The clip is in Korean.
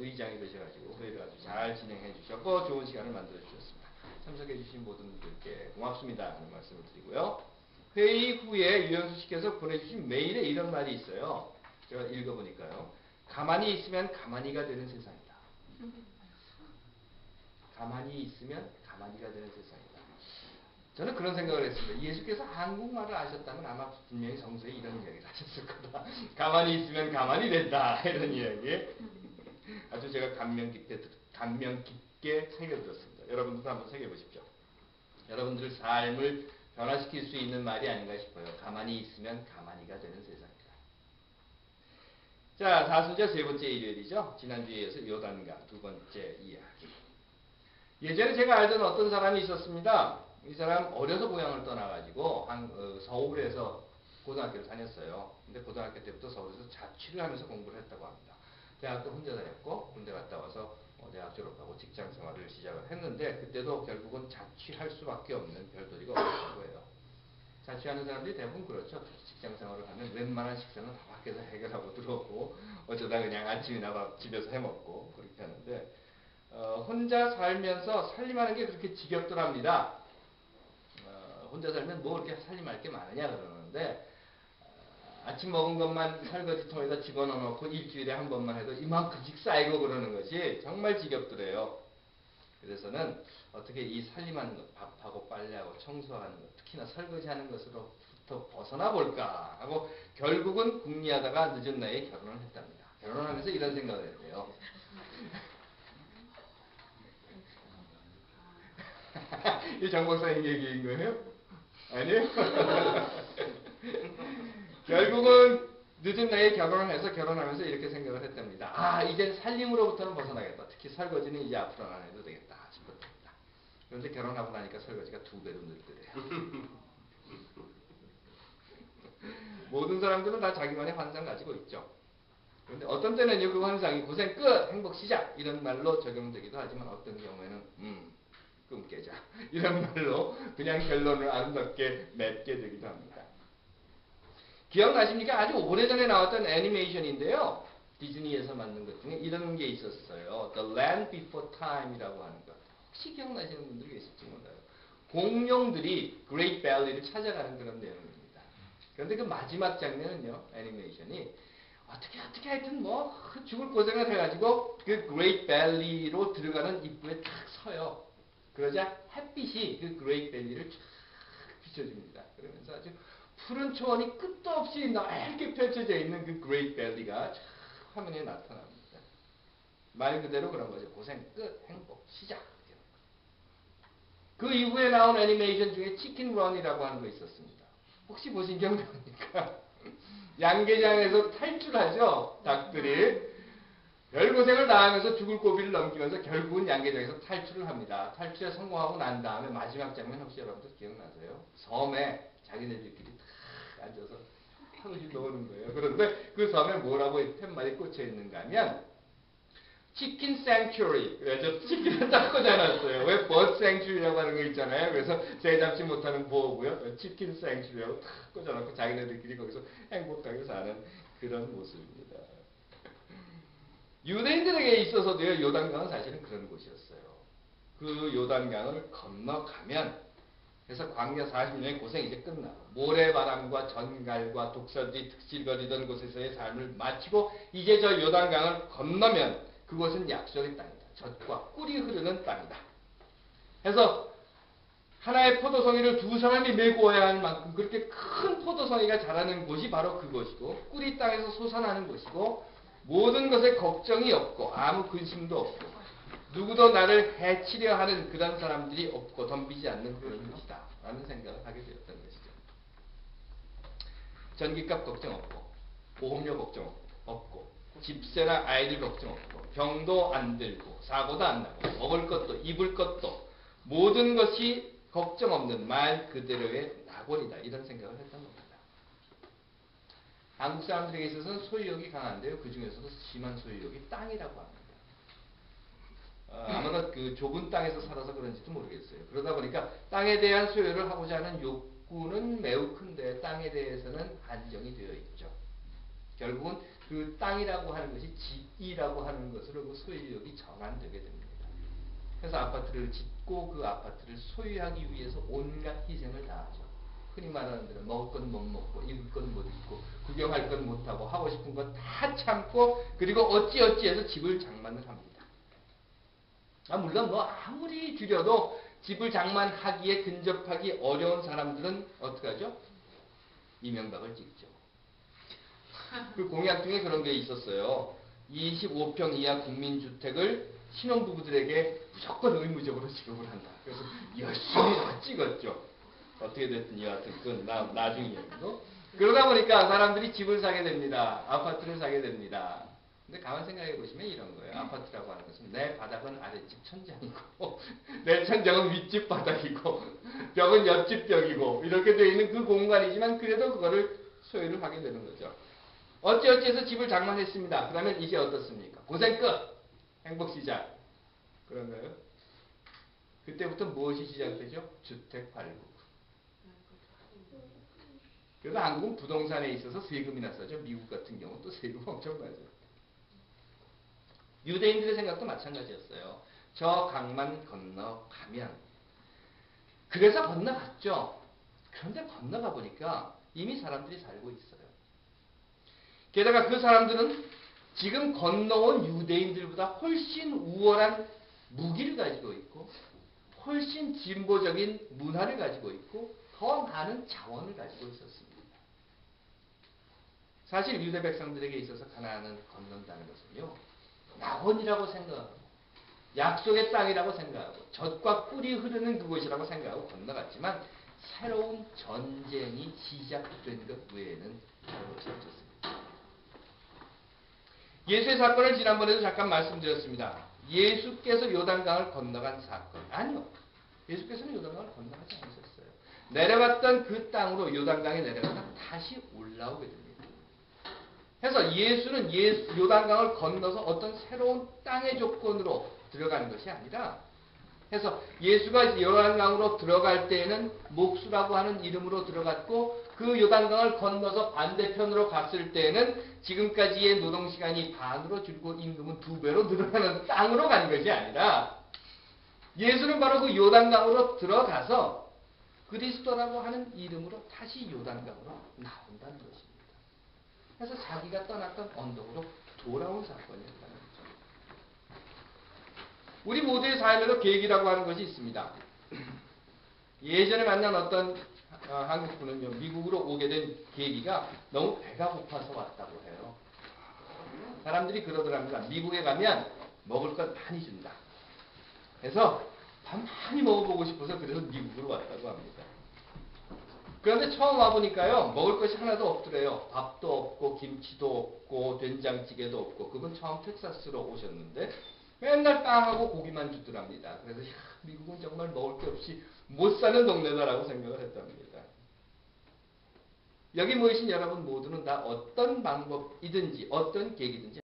의장이 되셔가지고 회의를 아주 잘 진행해 주셨고 좋은 시간을 만들어 주셨습니다. 참석해 주신 모든 분들께 고맙습니다 하는 말씀을 드리고요. 회의 후에 유현수 씨께서 보내주신 메일에 이런 말이 있어요. 제가 읽어보니까요. 가만히 있으면 가만히가 되는 세상이다. 가만히 있으면 가만히가 되는 세상이다. 저는 그런 생각을 했습니다. 예수께서 한국말을 아셨다면 아마 분명히 성서에 이런 이야기를 하셨을 거다. 가만히 있으면 가만히 된다. 이런 이야기. 아주 제가 감명 깊게 새겨들었습니다. 여러분들도 한번 새겨보십시오. 여러분들 삶을 변화시킬 수 있는 말이 아닌가 싶어요. 가만히 있으면 가만히가 되는 세상이다. 자, 사순절 세 번째 일요일이죠. 지난주에 이어서 요단강 두 번째 이야기. 예전에 제가 알던 어떤 사람이 있었습니다. 이 사람 어려서 고향을 떠나가지고 서울에서 고등학교를 다녔어요. 근데 고등학교 때부터 서울에서 자취를 하면서 공부를 했다고 합니다. 대학도 혼자 다녔고 군대 갔다 와서 대학 졸업하고 직장 생활을 시작을 했는데 그때도 결국은 자취할 수밖에 없는 별도리가 없었다고 해요. 자취하는 사람들이 대부분 그렇죠. 직장 생활을 하면 웬만한 식사는 다 밖에서 해결하고 들어오고 어쩌다 그냥 아침이나 밥 집에서 해먹고 그렇게 하는데 혼자 살면서 살림하는 게 그렇게 지겹더랍니다. 혼자 살면 뭐 그렇게 살림할 게 많으냐 그러는데 아침 먹은 것만 설거지통에다 집어넣어놓고 일주일에 한 번만 해도 이만큼씩 쌓이고 그러는 것이 정말 지겹더래요. 그래서는 어떻게 이 살림하는 것, 밥하고 빨래하고 청소하는 것, 특히나 설거지하는 것으로부터 벗어나 볼까 하고 결국은 궁리하다가 늦은 나이에 결혼을 했답니다. 결혼하면서 이런 생각을 했대요. 이 정 박사님 얘기인 거예요? 아니요? 결국은 늦은 나이에 결혼을 해서 결혼하면서 이렇게 생각을 했답니다. 아, 이제 살림으로부터는 벗어나겠다. 특히 설거지는 이제 앞으로는 안 해도 되겠다 싶었답니다. 그런데 결혼하고 나니까 설거지가 2배로 늘더래요. 모든 사람들은 다 자기만의 환상 가지고 있죠. 그런데 어떤 때는요, 그 환상이 고생 끝, 행복 시작 이런 말로 적용되기도 하지만 어떤 경우에는 꿈 깨자 이런 말로 그냥 결론을 아름답게 맺게 되기도 합니다. 기억나십니까? 아주 오래전에 나왔던 애니메이션인데요. 디즈니에서 만든 것 중에 이런 게 있었어요. The Land Before Time이라고 하는 것. 혹시 기억나시는 분들이 계실지 몰라요. 공룡들이 Great Valley를 찾아가는 그런 내용입니다. 그런데 그 마지막 장면은요. 애니메이션이 어떻게 하여튼 뭐 죽을 고생을 해가지고 그 Great Valley로 들어가는 입구에 탁 서요. 그러자 햇빛이 그 Great Valley를 쫙 비춰줍니다. 그러면서 아주 푸른 초원이 끝도 없이 넓게 펼쳐져 있는 그 Great Valley가 쫙 화면에 나타납니다. 말 그대로 그런 거죠. 고생 끝, 행복 시작. 그 이후에 나온 애니메이션 중에 치킨 런이라고 하는 거 있었습니다. 혹시 보신 적 납니까? 양계장에서 탈출하죠. 닭들이. 별고생을 다하면서 죽을 고비를 넘기면서 결국은 양계장에서 탈출을 합니다. 탈출에 성공하고 난 다음에 마지막 장면 혹시 여러분들 기억나세요? 섬에 자기네들끼리 탁 앉아서 하루씩 노는 거예요. 그런데 그 섬에 뭐라고 팻말이 꽂혀 있는가 하면 치킨 생츄리. 그래서 치킨을 딱 꽂아놨어요. 왜 버드 생츄리라고 하는 거 있잖아요. 그래서 새 잡지 못하는 보호고요. 치킨 생츄리라고 탁 꽂아놓고 자기네들끼리 거기서 행복하게 사는 그런 모습입니다. 유대인들에게 있어서도요, 요단강은 사실은 그런 곳이었어요. 그 요단강을 건너가면, 그래서 광야 40년의 고생이 이제 끝나고, 모래바람과 전갈과 독사들이 득실거리던 곳에서의 삶을 마치고, 이제 저 요단강을 건너면, 그곳은 약속의 땅이다. 젖과 꿀이 흐르는 땅이다. 그래서, 하나의 포도송이를 두 사람이 메고 와야 할 만큼 그렇게 큰 포도송이가 자라는 곳이 바로 그곳이고, 꿀이 땅에서 솟아나는 곳이고, 모든 것에 걱정이 없고 아무 근심도 없고 누구도 나를 해치려 하는 그런 사람들이 없고 덤비지 않는 그런 곳이다 라는 생각을 하게 되었던 것이죠. 전기값 걱정 없고 보험료 걱정 없고 집세나 아이들 걱정 없고 병도 안 들고 사고도 안 나고 먹을 것도 입을 것도 모든 것이 걱정 없는 말 그대로의 낙원이다 이런 생각을 했던 겁니다. 한국 사람들에게 있어서는 소유욕이 강한데요. 그 중에서도 심한 소유욕이 땅이라고 합니다. 아마도 그 좁은 땅에서 살아서 그런지도 모르겠어요. 그러다 보니까 땅에 대한 소유를 하고자 하는 욕구는 매우 큰데 땅에 대해서는 한정이 되어 있죠. 결국은 그 땅이라고 하는 것이 집이라고 하는 것으로 그 소유력이 전환되게 됩니다. 그래서 아파트를 짓고 그 아파트를 소유하기 위해서 온갖 희생을 다하죠. 흔히 말하는 대로 먹을 건 못 먹고 입을 건 못 입고 구경할 건 못 하고 하고 싶은 거 다 참고 그리고 어찌어찌해서 집을 장만을 합니다. 물론 뭐 아무리 줄여도 집을 장만하기에 근접하기 어려운 사람들은 어떡하죠? 이명박을 찍죠. 그 공약 중에 그런 게 있었어요. 25평 이하 국민주택을 신혼부부들에게 무조건 의무적으로 지급을 한다. 그래서 열심히 다 찍었죠. 어떻게 됐든 여하튼 그건 나중 얘기고. 그러다 보니까 사람들이 집을 사게 됩니다. 아파트를 사게 됩니다. 근데 가만 생각해 보시면 이런 거예요. 아파트라고 하는 것은 내 바닥은 아랫집 천장이고 내 천장은 윗집 바닥이고 벽은 옆집 벽이고 이렇게 되어 있는 그 공간이지만 그래도 그거를 소유를 하게 되는 거죠. 어찌어찌해서 집을 장만했습니다. 그러면 이제 어떻습니까? 고생 끝! 행복 시작. 그런가요? 그때부터 무엇이 시작되죠? 주택 발급. 그래서 한국은 부동산에 있어서 세금이나 싸죠. 미국 같은 경우는 또 세금 엄청 나죠. 유대인들의 생각도 마찬가지였어요. 저 강만 건너가면. 그래서 건너갔죠. 그런데 건너가 보니까 이미 사람들이 살고 있어요. 게다가 그 사람들은 지금 건너온 유대인들보다 훨씬 우월한 무기를 가지고 있고 훨씬 진보적인 문화를 가지고 있고 더 많은 자원을 가지고 있었습니다. 사실 유대 백성들에게 있어서 가나안을 건넌다는 것은요. 낙원이라고 생각하고 약속의 땅이라고 생각하고 젖과 꿀이 흐르는 그곳이라고 생각하고 건너갔지만 새로운 전쟁이 시작된 것 외에는 별로 없었습니다. 예수의 사건을 지난번에도 잠깐 말씀드렸습니다. 예수께서 요단강을 건너간 사건. 아니요. 예수께서는 요단강을 건너가지 않으셨어요. 내려갔던 그 땅으로 요단강에 내려가다 다시 올라오게 됩니다. 그래서 예수는 요단강을 건너서 어떤 새로운 땅의 조건으로 들어가는 것이 아니라 해서 예수가 요단강으로 들어갈 때에는 목수라고 하는 이름으로 들어갔고 그 요단강을 건너서 반대편으로 갔을 때에는 지금까지의 노동시간이 반으로 줄고 임금은 2배로 늘어나는 땅으로 간 것이 아니라 예수는 바로 그 요단강으로 들어가서 그리스도라고 하는 이름으로 다시 요단강으로 나온다는 것입니다. 그래서 자기가 떠났던 언덕으로 돌아온 사건이었다는 거죠. 우리 모두의 삶에도 계기라고 하는 것이 있습니다. 예전에 만난 어떤 한국분은요, 미국으로 오게 된 계기가 너무 배가 고파서 왔다고 해요. 사람들이 그러더랍니다. 미국에 가면 먹을 것 많이 준다. 그래서 밥 많이 먹어보고 싶어서 그래서 미국으로 왔다고 합니다. 그런데 처음 와보니까요, 먹을 것이 하나도 없더래요. 밥도 없고, 김치도 없고, 된장찌개도 없고, 그분 처음 텍사스로 오셨는데, 맨날 빵하고 고기만 주더랍니다. 그래서, 미국은 정말 먹을 게 없이 못 사는 동네다라고 생각을 했답니다. 여기 모이신 여러분 모두는 다 어떤 방법이든지, 어떤 계기든지